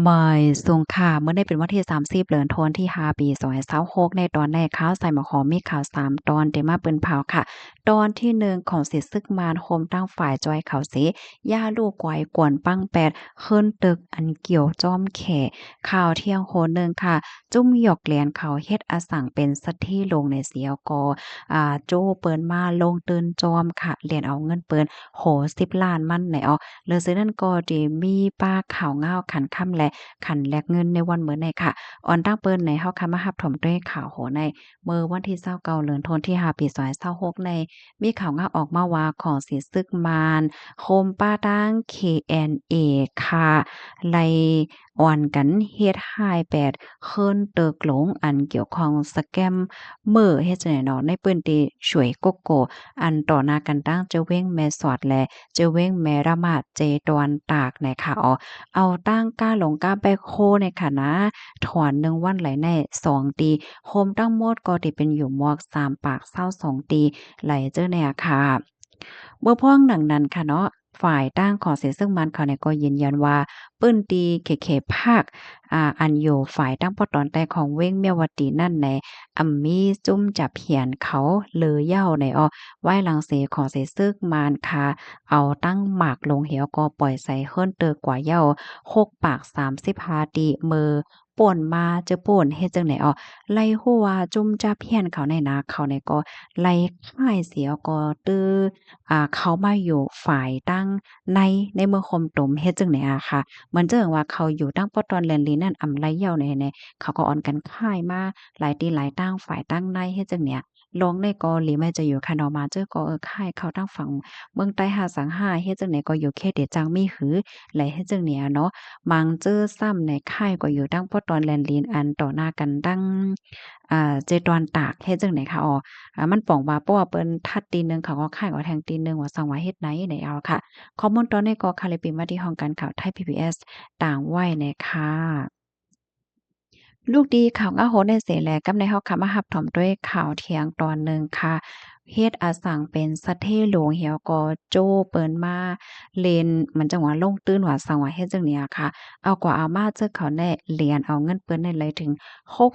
บ่ายส่งค่ะเมื่อได้เป็นวันที่30เดือนธันวาคมที่5ปี2026ในตอนแรกข่าวใส่หมอหอมมีข่าว3ตอนได้มาเปิ้นเผาค่ะตอนที่1ของเสร็จศึกมารโฮมตั้งฝ่ายจอยเขาเสย่าลูกไกวกวนปั้งแปดขึ้นตึกอันเกี่ยวจ้อมแขข่าวเที่ยงโหนหนึ่งค่ะจุ้มหยอกแหลนเขาเฮ็ดอสังเป็นสัทธิลงในเสียกโจ้เปิ้นมาลงตื่นจอมค่ะเหรียญเอาเงินเปิ้นโห10ล้านมันไหนอ้อแล้วซื้อนั่นก็ดีมีป้าข่าวง่าวขันค่ำแลขันแลกเงินในวันมื้อในค่ะออนตั้งเปิ้นในเฮาคำมารับถมด้วยข่าวโหในเมื่อวันที่29เดือนธันวาคมที่5ปี2026ในมีข่าวง่าวออกมาว่าของสิศึกมารโคมป้าตั้ง KNA ค่ะไล่อ่อนกันเฮ็ดให้8ขึ้นเติกหลงอันเกี่ยวข้องสแกมเฮ็ดจังได๋เนาะในเปิ้นที่ช่วยกกโกอันต่อหน้ากันตั้งเจาเว้งแม่สอดและเจาเว้งแม่ระมาดเจตวนตากในค่ะอ๋อ เอาตั้งก้าหลงก้าแบคโฮเนี่ยค่ะนะถอนหนึ่งวันไหลแน่2ตีโฮมตั้งหมดก็ที่เป็นอยู่หมวก3ปากเศร้า2ตีไหลเจ้อเนี่ยค่ะเมื่อพ้องหนังนั้นค่ะเนาะฝ่ายตั้งขอเสียซึ่งมันเขาเนี่ยก็ยืนยันว่าปื้นตีเขภาคอันอยู่ฝ่ายตั้งปอตอนแต่ของเว้งเมียวตีนั่นในมีจุ้มจับเหียนเขาเลยเหย้าในไว้หลังเสขอเสซึกมานค่ะเอาตั้งหมากลงเหวก็ปล่อยใส่เฮิรนเตอกว่าเหย้า 6ปาก35ตีมือป่วนมาเจอป่วนเฮ็ดจังไหนไล่หัวจุ่มจ้าเพี้ยนเขาในนาเขาในก็ไล่ค่ายเสียก็ตื้อเขามาอยู่ฝ่ายตั้งในเมืองคมตมเฮ็ดจังไหนอะค่ะเหมือนเจิงว่าเขาอยู่ตั้งปอตอนแลนลีนั่นอำไลเหย้าในเขาก็อ่อนกันค่ายมาหลายตีหลายตั้งฝ่ายตั้งในเฮ็ดจังเนี่ยลงในก็หลีไม่จะอยู่คะเนาะมาเจอก็ค่ายเขาตั้งฝั่งเมืองใต้5สังหาเฮ็ดจังไหนก็อยู่เขตเดจังมีหือไหลเฮ็ดจังเนี่ยเนาะ มังเจอซ้ำในค่ายก็อยู่ตั้งพอตอนแลนลีนอันต่อหน้ากันดั้งเจตอนตากเฮ็ดจังได๋คะมันป้องว่าเพราะว่าเปิ้นทัดตีหนึ่งเขาก็ค่ายก็แทงตีหนึ่งว่าสังว่าเฮ็ดไหนได้เอาค่ะข้อมูลตอนนี้ก็ค่ะเลยปิดมาที่ห้องการข่าวไทย PBS ต่างวัยน่ะค่ะลูกดีข่าวง้าโหนในเสแลกำในเฮาค่ะมารับถมด้วยข่าวเที่ยงตอนหนึ่งค่ะเฮ็ดอาสังเป็นสะเทโหลงเหี่ยวก็โจ้เปิ้นมาเล่นมันจังว่าลงตื้นว่าสังว่าเฮ็ดจังเนี้ยค่ะเอากว่าเอามาเจอเขาแน่เหรียญเอาเงินเปิ้นได้เลยถึง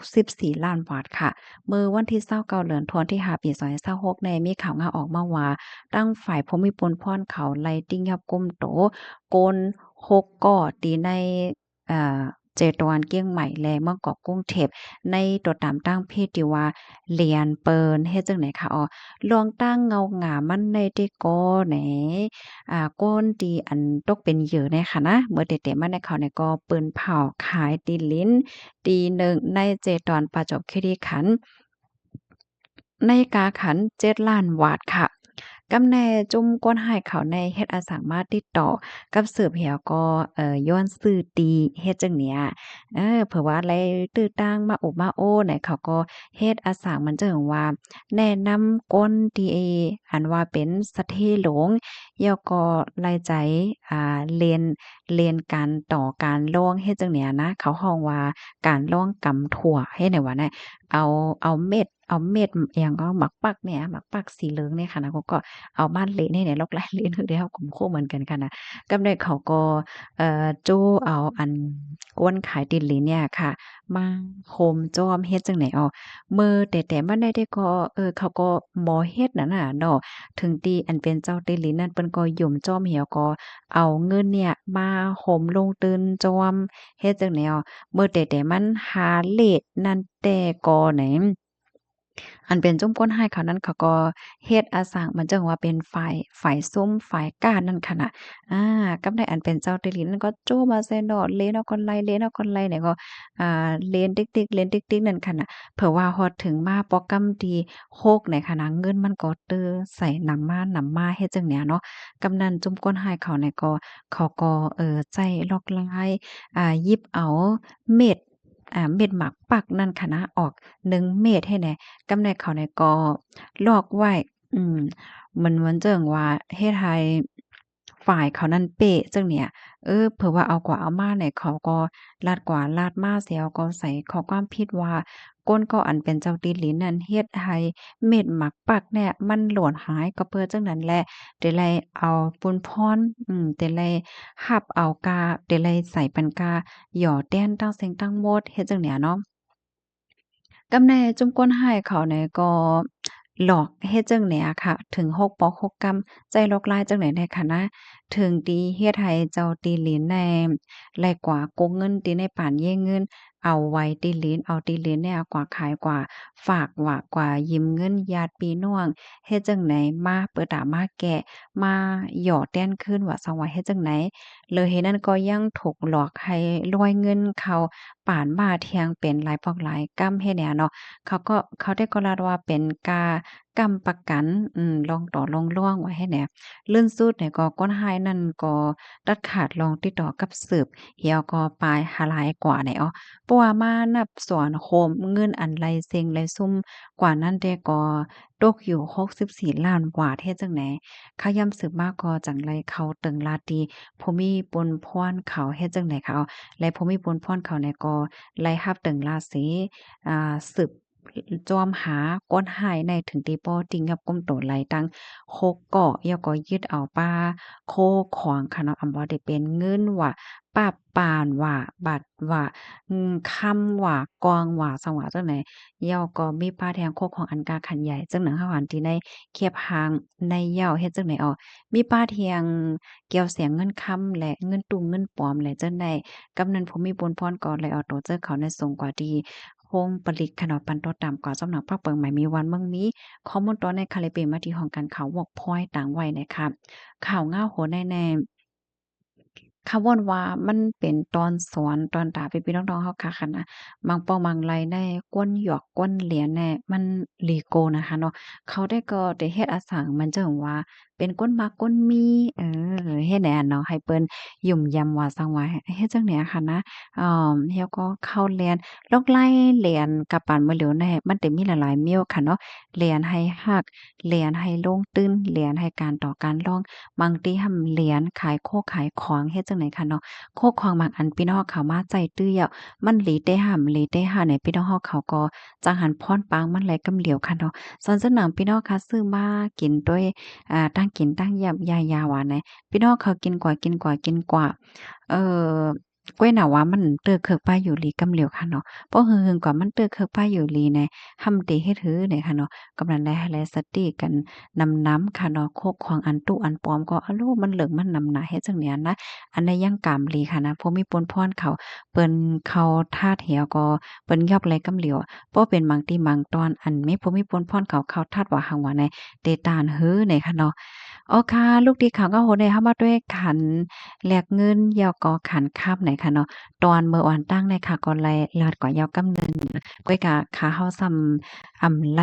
64ล้านบาทค่ะมื้อวันที่29เดือนธันวาคมที่5ปี2026ในมีข่าวงาออกมาว่าตั้งฝ่ายภูมิพลพรเขาไล่ติ้งยับกุมโตโกน6ก่อตีในอ่า เจตวันเกี้ยงใหม่แลเมืองเกาะกรุงเทพในตัวตามตั้งเพศที่ว่าเรียนเปินเฮ็ดจังไหนคะลองตั้งเงาหงามันในที่ก็แหนก้นตีอันตกเป็นเหยื่อในค่ะนะเมื่อเตะๆมาในเขาเนี่ยก็ปืนเผาขายตีลิ้นตีหนึ่งในเจตอนประจวบคีรีขันธ์ในกาขัน7ล้านวาทค่ะ กำแน่จุ่มก้นหายเขาในเฮ็ดอาสามารถติดต่อกับสืบเหี่ยวก็ย้อนซื้อตีเฮ็ดจังเนี้ยเผื่อว่าไลตื้อตั้งมาโอบมาโอ้เนี่ยเขาก็เฮ็ดอาสามันจั่งว่าแนะนำก้นที่อันว่าเป็นสะเทหลงแล้วก็รายใจเรียนการต่อการร้องเฮ็ดจังเนี้ยนะเขาฮ้องว่าการร้องกำถั่วเฮ็ดให้ว่าน่ะเอาเอาเม็ดอิหยังก็หมักปักเนี่ยหมักปักสีเหลืองเนี่ยค่ะนะเขาก็ เอาบ้านเละเนี่ยเนี่ยลอกหลายเละคือได้เฮาก็โคเหมือนกันค่ะนะกำได้เขาก็จู้เอาอันก้นขายติดหลินเนี่ยค่ะมาโฮมจ้อมเฮ็ดจั่งไหนมื้อแต่มาได้ก็เขาก็บ่เฮ็ดนั่นน่ะเนาะถึงที่อันเป็นเจ้าติดหลินนั่นเปิ้นก็ยุ่มจ้อมเหี่ยวก็เอาเงินเนี่ยมาโฮมลงตื่นจ้อมเฮ็ดจั่งไหนมื้อแต่มันหาเลทนั่นแต่ก็ไหน อันเป็นจุ้มก้นให้เขานั้นเขาก็เฮ็ดอาสางมันจั่งว่าเป็นฝ่ายซุ่มฝ่ายก้านนั่นค่ะน่ะกับในอันเป็นเจ้าติลินนั่นก็โจ้มาใส่ดอกเลนเอาคนไลเลนเอาคนไลเนี่ยก็เลนติ๊กๆเลนติ๊กๆนั่นค่ะน่ะเผื่อว่าฮอดถึงมาปอกำที่โคกในค่ะนะเงินมันก็เตอใส่นำมาเฮ็ดจั่งเนี้ยเนาะกำนั้นจุ้มก้นให้เขาเนี่ยก็เขาก็ใจลอกลายหยิบเอาเม็ดเม็ดหมากปักนั่นค่ะนะออก1เม็ดให้แหน่ กำเนิดเขาเนี่ยก็ลอกไว้อืมเหมือนเจิ่งว่าเฮ็ดให้ ฝ่ายเขานั่นเป๊ะจังเนี่ยเผื่อว่าเอากว่าเอามาเนี่ยเขาก็ลาดกว่าลาดมาเสียก็ใส่ข้อความผิดว่าก้นก็อันเป็นเจ้าตีนหลินนั่นเฮ็ดให้เม็ดหมักปักเนี่ยมันหลวนหายก็เปิ้อจังนั้นแหละเดี๋ยวไลเอาปุนพรเดี๋ยวไลหับเอากาเดี๋ยวไลใส่ปันกาหย่อแต้นตั้งเซ็งตั้งหมดเฮ็ดจังเนี่ยเนาะ กำในจุมก้นหายเขาเนี่ยก็หลอกเฮ็ดจั่งใดอะค่ะถึง6ปอก6กำใจลอกลายจั่งใดแน่ค่ะนะถึงดีเฮ็ดให้เจ้าตีหลินแน่แลกว่าโกงเงินตีในป่านเย่เงินเอาไว้ตีหลินเอาตีหลินเนี่ยกว่าขายกว่าฝากว่ากว่ายืมเงินญาติพี่น้องเฮ็ดจั่งใดมาเปิดตามาแกะมาหยอดแต้นคืนว่าซังว่าเฮ็ดจั่งใดเลยเฮ็ดนั้นก็ยังถูกหลอกให้รวยเงินเขาป่านมาเที่ยงเป็นหลายปอกหลายกำเฮ็ดแนวเนาะ เขาได้ก็ลาดว่าเป็นกากำประกันลองต่อลองร่วงไว้ให้แหน่ลื่นสุดเนี่ยก็ก้นหายนั่นก็ตัดขาดลองติดต่อกับสืบเหี่ยวก็ปลายหาหลายกว่าเนี่ยอ้อเพราะว่ามานับสวนโคมเงินอันไรเซ็งไรซุ่มกว่านั้นแต่ก็ตกอยู่64ล้านบาทเฮ็ดจังไหนข้าย่ำสืบมากก็จังไรเขาตึงลาตีผู้มีปนพรเขาเฮ็ดจังไหนเขาและผู้มีปนพรเขาเนี่ยก็ไล่รับตึงลาเส สืบจอมหาก้นหายในถึงตีป้อติงกับก้มโตไหลตั้งโคกเกาะยอก็ยึดเอาป้าโคขวางค่ะเนาะอำบ่ได้เป็นเงินว่าป้าปานว่าบัตรว่าคำว่ากองว่าสังว่าจังไหนยอก็มีป้าแทงโคกของอันกาขันใหญ่จังหนังหาหันที่ในเคียบหางในเหย้าเฮ็ดจังไหนอ้อมีป้าเทียงเกี่ยวเสียงเงินคำและเงินตุงเงินปลอมและจังใดกำนันผู้มีบุญพรก็เลยเอาโตเจอเขาในสูงกว่าดี โฮงปลิกขนอปันโตตามกว่าสำนักภาคเปิงใหม่มีวันเมืองมีข้อมูลตอนในคาลิเปมาที่ห้องการข่าววอกพอยต่างไว้นะครับข่าวง่าโหแน่ๆ คำว่นว่ามันเป็นตอนสอนตอนตาพี่ๆน้องๆเฮาคักหั้นนะบางป้อ บางไลในกวนหยอกกวนเหรียญแน่มันหลีโกนะคะเนาะเขาได้ก็ได้เฮ็ดอาสังมันจั่งว่าเป็นก้นมักก้นมีเฮ็ดแหนอะเนาะให้เปิ้นยุ่มยำว่าซั่งว่าเฮ็ดจั่งใดอะค่ะนะแล้วก็เข้าเรียนลอกไล่เหรียญกับปานมื้อเหลียวแน่มันได้มีหลายๆเมี่ยวค่ะเนาะเหรียญให้ฮักเหรียญให้ลงตื้นเหรียญให้การต่อการร้อง บางทีหำเหรียญขายโคขายของเฮ็ดจังได๋ค่ะเนาะโคของบางอันพี่น้องเขามาใจตื้อแล้วมันหลีเตห่ำหลีเตห่าเนี่ยพี่น้องเฮาเขาก็จังหันพรปางมันไหลกำเหลียวค่ะเนาะสอนสนามพี่น้องค่ะซื้อมากินด้วยตั้งกินตั้งยำยาๆว่าแหนพี่น้องเขากินกว่ากินกว่ากินกว่าเอ่อกล้วยหน่าว่ามันเตื้อเคิกป้ายอยู่หลีกำเหลียวค่ะเนาะเพราะหึงๆกว่ามันเตื้อเคิกป้ายอยู่หลีแหน่หำเตเฮ็ดหือเนี่ยค่ะเนาะกำลังได้ให้แลสติกัน นำค่ะเนาะโคกของอันตุอันปลอมก็อะโลมันเหลิงมันนำหนาเฮ็ดจังเนี้ยนะอันใดยังกามหลีค่ะนะผู้มีปนพรเขาเปิ้นเขาทาสแหวก็เปิ้นยอกไหลกำเหลียวบ่เป็นบางทีบางตอนอันมีผู้มีปนพรเขาเขาทาสว่าหังว่าในเตตานหือเนี่ยค่ะเนาะอ๋อค่ะลูกดีเขาก็โหได้เข้ามาด้วยขันแลกเงินยอก็ขันคาบไหนค่ะเนาะตอนเมื่อวานตั้งในค่ะก็ไลลาดกว่ายอกำเนินก้อยกะขาเฮาซ้ำไล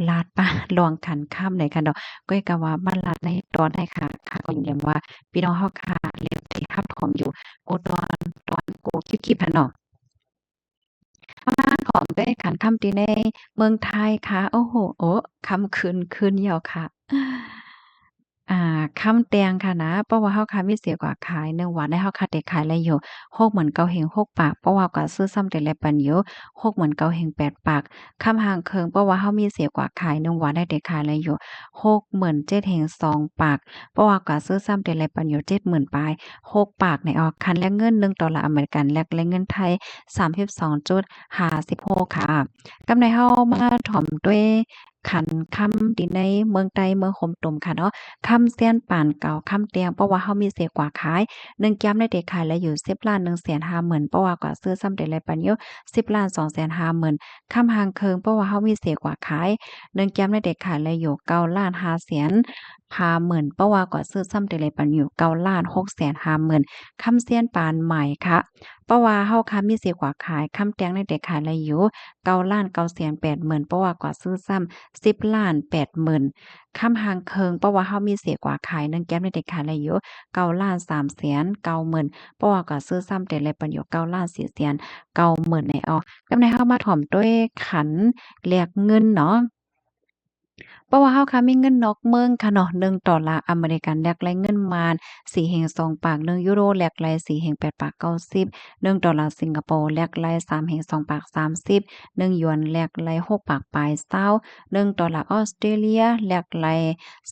ลาดป่าลวงขันข้ามเลยค่ะดอกก้อยกะว่าบ้านลาดในตอนได้ค่ะค่ะก็ย้ำว่าพี่น้องเฮาค่ะเรียนสิรับถมอยู่โอตอนโกคิดๆหั้นเนาะบ้านของได้ขันค่ำตีในเมืองไทยค่ะโอ้โฮโอ้ค่ำคืนเหยี่ยวค่ะ คำแตงค่ะนะเพราะว่าเฮาค่ะมีเสียกว่าขาย1วันได้เฮาค่ะได้ขายแล้วอยู่6เหมือนเก่าแฮง6ปากเพราะว่าก็ซื้อซ้ำแต่ละปันอยู่6เหมือนเก่าแฮง8ปากคำห่างเคิงเพราะว่าเฮามีเสียกว่าขาย1วันได้ขายแล้วอยู่6เหมือน7แฮง2ปากเพราะว่าก็ซื้อซ้ำแต่ละปันอยู่70,000ปลาย6ปากนี่ออกคันแลกเงิน$1อเมริกันแลกเงินไทย32.56ค่ะกำไรเฮามาถ่อมด้วยขันคำที่ในเมืองใดเมืองโฮมตุ่มค่ะเนาะ คำเสี้ยนป่านเก่าคำเตียงเพราะว่าเฮามีเสียกว่าขาย1แก้มได้เด็กขายแล้วอยู่10,150,000เพราะว่าก็ซื้อซ้ำได้หลายปานอยู่10,250,000คำหางเคิงเพราะว่าเฮามีเสียกว่าขาย1แก้มได้เด็กขายแล้วอยู่9,550,000เพราะว่าก็ซื้อซ้ำได้หลายปานอยู่9,650,000คำเสี้ยนปานใหม่ค่ะเพราะว่าเฮาค่ะมีเสียกว่าขายคำเตียงได้เด็กขายแล้วอยู่9,980,000เพราะว่าก็ซื้อซ้ำ10,80,000 คำหางเคิงเพราะว่าเฮามีเสียกว่าขาย1แก้มได้ขายได้อยู่9,390,000เพราะว่าก็ซื้อซ้ำแต่ละปันอยู่9,490,000ในออกกำไรเฮามาถ่อมด้วยขันแลกเงินเนาะ เพราะว่าเฮาค่ะมีเงินนอกเมืองค่ะเนาะ$1อเมริกันแลกไลเงินมาน4.2ปาก1ยูโรแลกไล4.8ปาก90$1สิงคโปร์แลกไล3.2ปาก301หยวนแลกไล6ปากปลาย20$1ออสเตรเลียแลกไล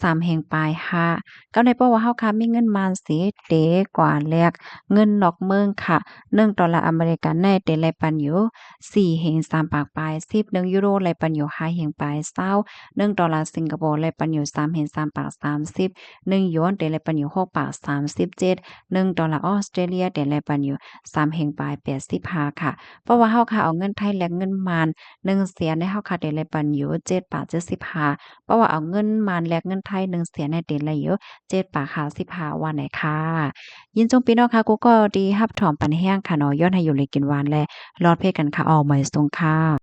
3ปลาย5ก็ในเพราะว่าเฮาค่ะมีเงินมานสิเตกว่าแลกเงินนอกเมืองค่ะ$1อเมริกันในเตแลปันอยู่4.3ปากปลาย10ยูโรแลปันอยู่5ปลาย20$1สิงคโปร์แลปันอยู่3.3ปาก30หยวนเตแลปันอยู่6ปาก37$1ออสเตรเลียเตแลปันอยู่3ปลาย85ค่ะเพราะว่าเฮาค่ะเอาเงินไทยแลกเงินมาน1เสียนในเฮาค่ะเตแลปันอยู่7บาท75เพราะว่าเอาเงินมานแลกเงินไทย1เสียนในเตแลอยู่7บาท55ว่าไหนค่ะยินจงพี่น้องค่ะกูก็ดีรับถอมปันแห้งค่ะเนาะย้อนให้อยู่เลยกินหวานแลรอดเพศกันค่ะออกใหม่ทรงค่ะ